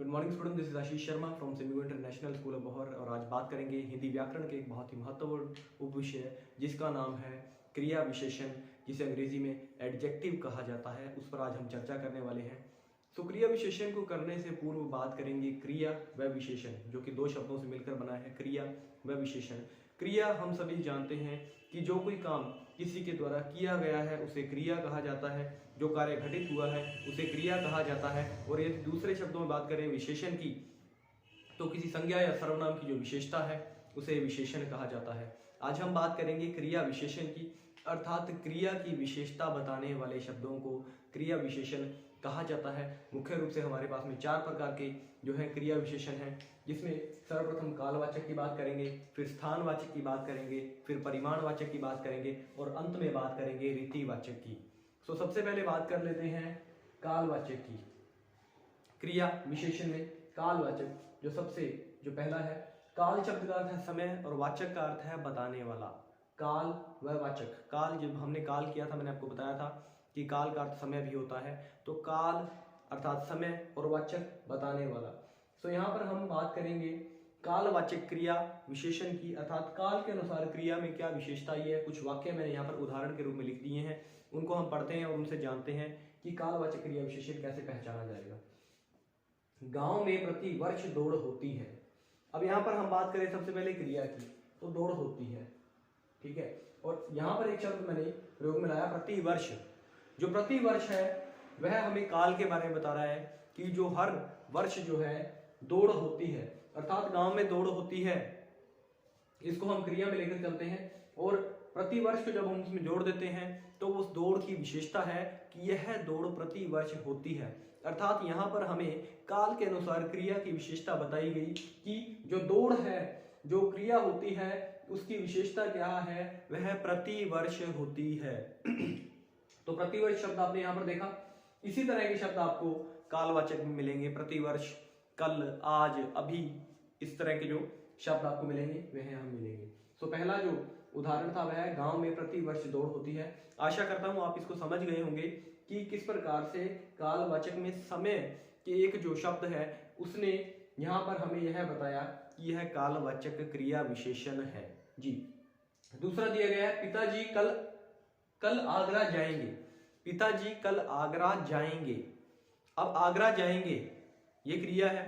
Good morning student, this is Ashish Sharma from semi international school of बहौर। और आज बात करेंगे हिंदी व्याकरण के एक बहुत ही महत्वपूर्ण उपविषय जिसका नाम है क्रिया विशेषण, जिसे अंग्रेजी में एडजेक्टिव कहा जाता है। उस पर आज हम चर्चा करने वाले हैं। तो क्रिया विशेषण को करने से पूर्व बात करेंगे क्रिया व विशेषण, जो कि दो शब्दों से मिलकर बना है, क्रिया व विशेषण। क्रिया हम सभी जानते हैं कि जो कोई काम किसी के द्वारा किया गया है उसे क्रिया कहा जाता है, जो कार्य घटित हुआ है उसे क्रिया कहा जाता है। और यदि दूसरे शब्दों में बात करें विशेषण की, तो किसी संज्ञा या सर्वनाम की जो विशेषता है उसे विशेषण कहा जाता है। आज हम बात करेंगे क्रिया विशेषण की, अर्थात क्रिया की विशेषता बताने वाले शब्दों को क्रिया विशेषण कहा जाता है। मुख्य रूप से हमारे पास में चार प्रकार के जो है क्रिया विशेषण हैं, जिसमें सर्वप्रथम कालवाचक की बात करेंगे, फिर स्थानवाचक की बात करेंगे, फिर परिमाणवाचक की बात करेंगे और अंत में बात करेंगे रीतिवाचक की। तो सबसे पहले बात कर लेते हैं कालवाचक की। क्रिया विशेषण में कालवाचक जो पहला है, काल शब्द का अर्थ है समय और वाचक का अर्थ है बताने वाला। काल व वाचक, काल जब हमने काल किया था, मैंने आपको बताया था कि काल का अर्थ समय भी होता है, तो काल अर्थात समय और वाचक बताने वाला। तो यहाँ पर हम बात करेंगे कालवाचक क्रिया विशेषण की, अर्थात काल के अनुसार क्रिया में क्या विशेषता ये है। कुछ वाक्य मैंने यहाँ पर उदाहरण के रूप में लिख दिए हैं, उनको हम पढ़ते हैं और उनसे जानते हैं कि कालवाचक क्रिया विशेषण कैसे पहचाना जाएगा। गांव में प्रति वर्ष दौड़ होती है। अब यहाँ पर हम बात करें सबसे पहले क्रिया की, तो दौड़ होती है, ठीक है। और यहाँ पर एक शब्द मैंने प्रयोग में लाया प्रति वर्ष। जो प्रति वर्ष है वह हमें काल के बारे में बता रहा है कि जो हर वर्ष जो है दौड़ होती है, अर्थात गांव में दौड़ होती है, इसको हम क्रिया में लेकर चलते हैं। और प्रति वर्ष को जब हम उसमें जोड़ देते हैं तो उस दौड़ की विशेषता है कि यह दौड़ प्रति वर्ष होती है। अर्थात यहाँ पर हमें काल के अनुसार क्रिया की विशेषता बताई गई कि जो दौड़ है, जो क्रिया होती है, उसकी विशेषता क्या है, वह प्रति वर्ष होती है। तो प्रतिवर्ष शब्द आपने यहाँ पर देखा। इसी तरह के शब्द आपको कालवाचक में मिलेंगे, प्रतिवर्ष, कल, आज, अभी, इस तरह के जो शब्द आपको मिलेंगे वह यहाँ मिलेंगे। तो पहला जो उदाहरण था वह है गांव में प्रति वर्ष दौड़ होती है। आशा करता हूं आप इसको समझ गए होंगे कि किस प्रकार से कालवाचक में समय के एक जो शब्द है उसने यहाँ पर हमें यह बताया कि यह कालवाचक क्रिया विशेषण है जी। दूसरा दिया गया है पिताजी कल आगरा जाएंगे। पिताजी कल आगरा जाएंगे। अब आगरा जाएंगे ये क्रिया है,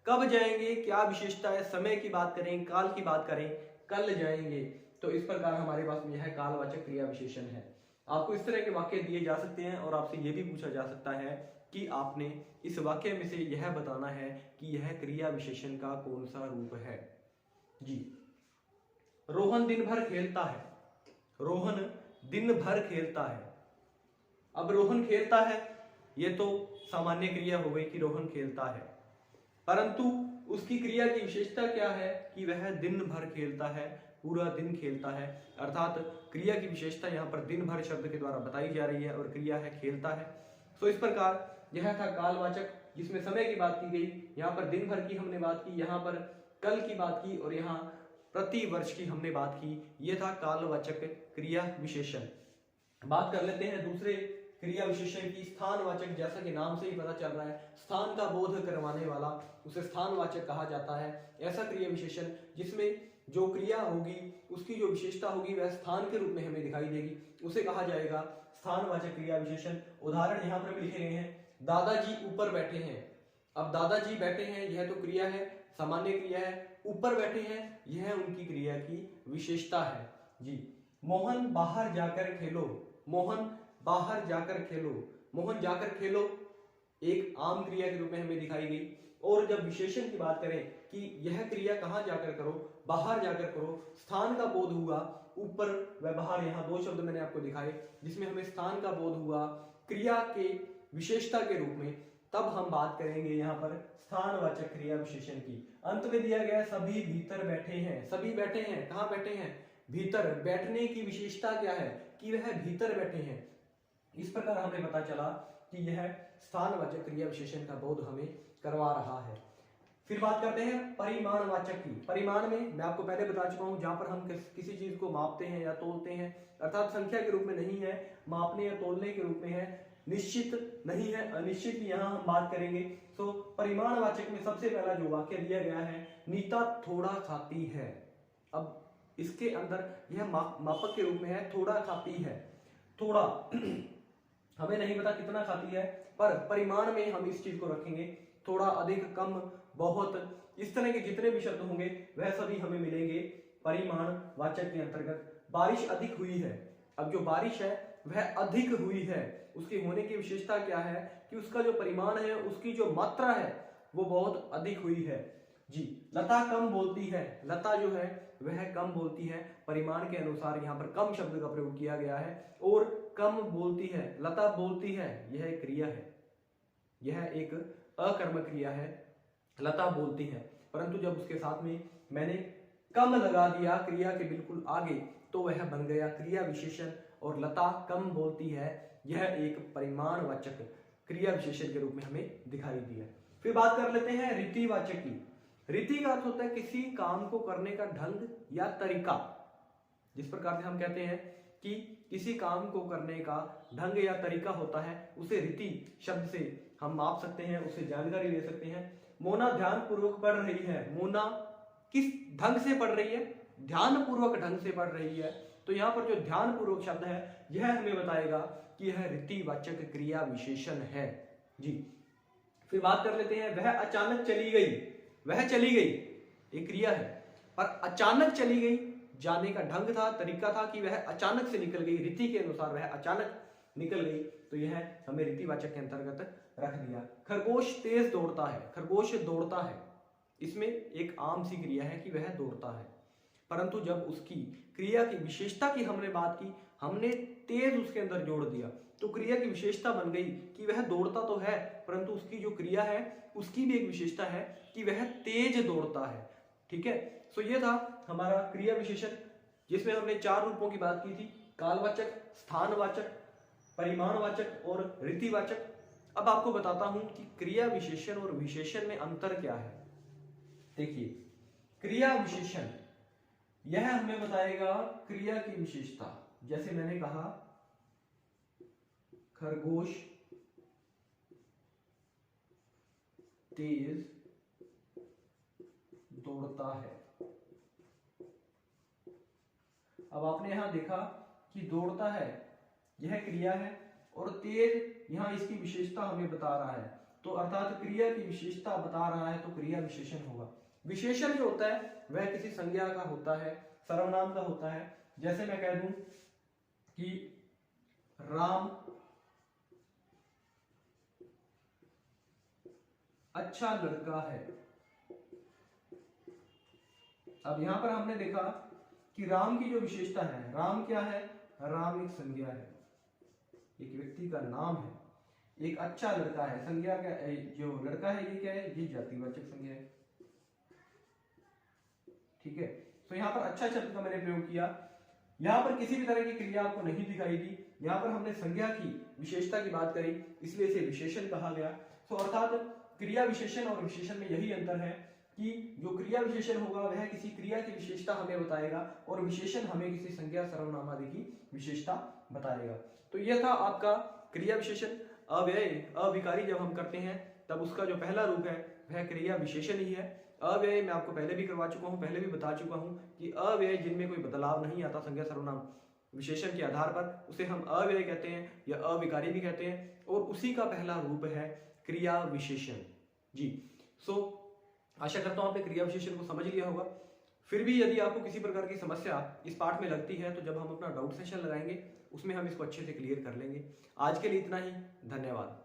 कब जाएंगे, क्या विशेषता है, समय की बात करें, काल की बात करें, कल जाएंगे। तो इस प्रकार हमारे पास में यह कालवाचक क्रिया विशेषण है। आपको इस तरह के वाक्य दिए जा सकते हैं और आपसे यह भी पूछा जा सकता है कि आपने इस वाक्य में से यह बताना है कि यह क्रिया विशेषण का कौन सा रूप है जी। रोहन दिन भर खेलता है। रोहन दिन भर खेलता है। अब रोहन खेलता है, ये तो सामान्य क्रिया हो गई कि रोहन खेलता है, परंतु उसकी क्रिया की विशेषता क्या है कि वह दिन भर खेलता है, पूरा दिन खेलता है। अर्थात क्रिया की विशेषता यहाँ पर दिन भर शब्द के द्वारा बताई जा रही है और क्रिया है खेलता है। तो इस प्रकार यह था कालवाचक, जिसमें समय की बात की गई, यहाँ पर दिन भर की हमने बात की, यहाँ पर कल की बात की और यहाँ प्रति वर्ष की हमने बात की। यह था कालवाचक क्रिया विशेषण। बात कर लेते हैं दूसरे क्रिया विशेषण की, स्थानवाचक। जैसा कि नाम से ही पता चल रहा है, स्थान का बोध करवाने वाला, उसे स्थानवाचक कहा जाता है। ऐसा क्रिया विशेषण जिसमें जो क्रिया होगी उसकी जो विशेषता होगी वह स्थान के रूप में हमें दिखाई देगी, उसे कहा जाएगा स्थानवाचक क्रिया विशेषण। उदाहरण यहाँ पर भी लिखे गए हैं, दादाजी ऊपर बैठे हैं। अब दादाजी बैठे हैं, यह तो क्रिया है, सामान्य क्रिया है। ऊपर बैठे हैं, यह उनकी क्रिया की विशेषता है जी। मोहन बाहर जाकर खेलो। मोहन बाहर जाकर खेलो। मोहन जाकर खेलो एक आम क्रिया के रूप में हमें दिखाई गई। और जब विशेषण की बात करें कि यह क्रिया कहाँ जाकर करो, बाहर जाकर करो, स्थान का बोध हुआ, ऊपर व बाहर, यहाँ दो शब्द मैंने आपको दिखाए जिसमें हमें स्थान का बोध हुआ क्रिया के विशेषता के रूप में, तब हम बात करेंगे यहाँ पर स्थानवाचक क्रिया विशेषण की। अंत में दिया गया सभी भीतर बैठे हैं। सभी बैठे हैं, कहाँ बैठे हैं, भीतर। बैठने की विशेषता क्या है कि वह भीतर बैठे हैं। इस प्रकार हमें पता चला कि यह स्थानवाचक क्रिया विशेषण का बोध हमें करवा रहा है। फिर बात करते हैं परिमाणवाचक की। परिमाण में मैं आपको पहले बता चुका हूं, जहां पर हम किसी चीज को मापते हैं या तोलते हैं, अर्थात संख्या के रूप में नहीं है, मापने या तोलने के रूप में है, निश्चित नहीं है, अनिश्चित की यहाँ हम बात करेंगे। तो परिमाणवाचक में सबसे पहला जो वाक्य दिया गया है, नीता थोड़ा खाती है। अब इसके अंदर यह मापक के रूप में है, थोड़ा खाती है। थोड़ा हमें नहीं पता कितना खाती है, पर परिमाण में हम इस चीज को रखेंगे, थोड़ा, अधिक, कम, बहुत, इस तरह के जितने भी शब्द होंगे वह सभी हमें मिलेंगे परिमाण वाचक के अंतर्गत। बारिश अधिक हुई है। अब जो बारिश है वह अधिक हुई है, उसके होने की विशेषता क्या है कि उसका जो परिमाण है, उसकी जो मात्रा है वो बहुत अधिक हुई है। जी, लता कम बोलती है। लता जो है वह कम बोलती है, परिमाण के अनुसार यहाँ पर कम शब्द का प्रयोग किया गया है। और कम बोलती है, लता बोलती है, यह एक क्रिया है, यह एक अकर्मक क्रिया है, लता बोलती है। परंतु जब उसके साथ में मैंने कम लगा दिया क्रिया के बिल्कुल आगे, तो वह बन गया क्रिया विशेषण, और लता कम बोलती है यह एक परिमाणवाचक क्रिया विशेषण के रूप में हमें दिखाई दिया। फिर बात कर लेते हैं रीतिवाचक की। रीति का अर्थ होता है किसी काम को करने का ढंग या तरीका। जिस प्रकार से हम कहते हैं कि किसी काम को करने का ढंग या तरीका होता है, उसे रीति शब्द से हम माप सकते हैं, उससे जानकारी ले सकते हैं। मोना ध्यान पूर्वक पढ़ रही है। मोना किस ढंग से पढ़ रही है? ध्यान पूर्वक ढंग से पढ़ रही है। तो यहाँ पर जो ध्यान पूर्वक शब्द है यह हमें बताएगा कि यह रीतिवाचक क्रिया विशेषण है। जी, फिर बात कर लेते हैं, वह अचानक चली गई। वह चली गई एक क्रिया है, पर अचानक चली गई, जाने का ढंग था, तरीका था कि वह अचानक से निकल गई, रीति के अनुसार वह अचानक निकल गई, तो यह हमें रीतिवाचक के अंतर्गत रख दिया। खरगोश तेज दौड़ता है। खरगोश दौड़ता है, इसमें एक आम सी क्रिया है कि वह दौड़ता है, परंतु जब उसकी क्रिया की विशेषता की हमने बात की, हमने तेज उसके अंदर जोड़ दिया, तो क्रिया की विशेषता बन गई कि वह दौड़ता तो है, परंतु उसकी जो क्रिया है उसकी भी एक विशेषता है कि वह तेज दौड़ता है। ठीक है, सो ये था हमारा क्रिया विशेषण, जिसमें हमने 4 रूपों की बात की थी, कालवाचक, स्थानवाचक, परिमाणवाचक और रीतिवाचक। अब आपको बताता हूं कि क्रिया विशेषण और विशेषण में अंतर क्या है। देखिए, क्रिया विशेषण यह हमें बताएगा क्रिया की विशेषता। जैसे मैंने कहा, खरगोश तेज दौड़ता है। अब आपने यहां देखा कि दौड़ता है यह क्रिया है, और तेज यहां इसकी विशेषता हमें बता रहा है, तो अर्थात क्रिया की विशेषता बता रहा है, तो क्रिया विशेषण होगा। विशेषण जो होता है वह किसी संज्ञा का होता है, सर्वनाम का होता है। जैसे मैं कह दूं कि राम अच्छा लड़का है। अब यहां पर हमने देखा कि राम की जो विशेषता है, राम क्या है? राम एक संज्ञा है, एक व्यक्ति का नाम है। एक अच्छा लड़का है, संज्ञा क्या, जो लड़का है ये क्या है? ये जातिवाचक संज्ञा है। ठीक है, तो यहाँ पर अच्छा शब्द का मैंने प्रयोग किया। यहाँ पर किसी भी तरह की क्रिया आपको नहीं दिखाई दी, यहाँ पर हमने संज्ञा की विशेषता की बात करी, इसलिए इसे विशेषण कहा गया। तो अर्थात क्रिया विशेषण और विशेषण में यही अंतर है कि जो क्रिया विशेषण होगा वह किसी क्रिया की विशेषता हमें बताएगा, और विशेषण हमें किसी संज्ञा, सर्वनाम आदि की विशेषता बताएगा। तो यह था आपका क्रिया विशेषण। अव्यय, अविकारी जब हम करते हैं तब उसका जो पहला रूप है वह क्रिया विशेषण ही है। अव्यय मैं आपको पहले भी करवा चुका हूं, पहले भी बता चुका हूं कि अव्यय जिनमें कोई बदलाव नहीं आता संज्ञा, सर्वनाम, विशेषण के आधार पर, उसे हम अव्यय कहते हैं या अविकारी भी कहते हैं, और उसी का पहला रूप है क्रिया विशेषण। जी, सो आशा करता हूं आपने क्रिया विशेषण को समझ लिया होगा। फिर भी यदि आपको किसी प्रकार की समस्या इस पाठ में लगती है, तो जब हम अपना डाउट सेशन लगाएंगे उसमें हम इसको अच्छे से क्लियर कर लेंगे। आज के लिए इतना ही, धन्यवाद।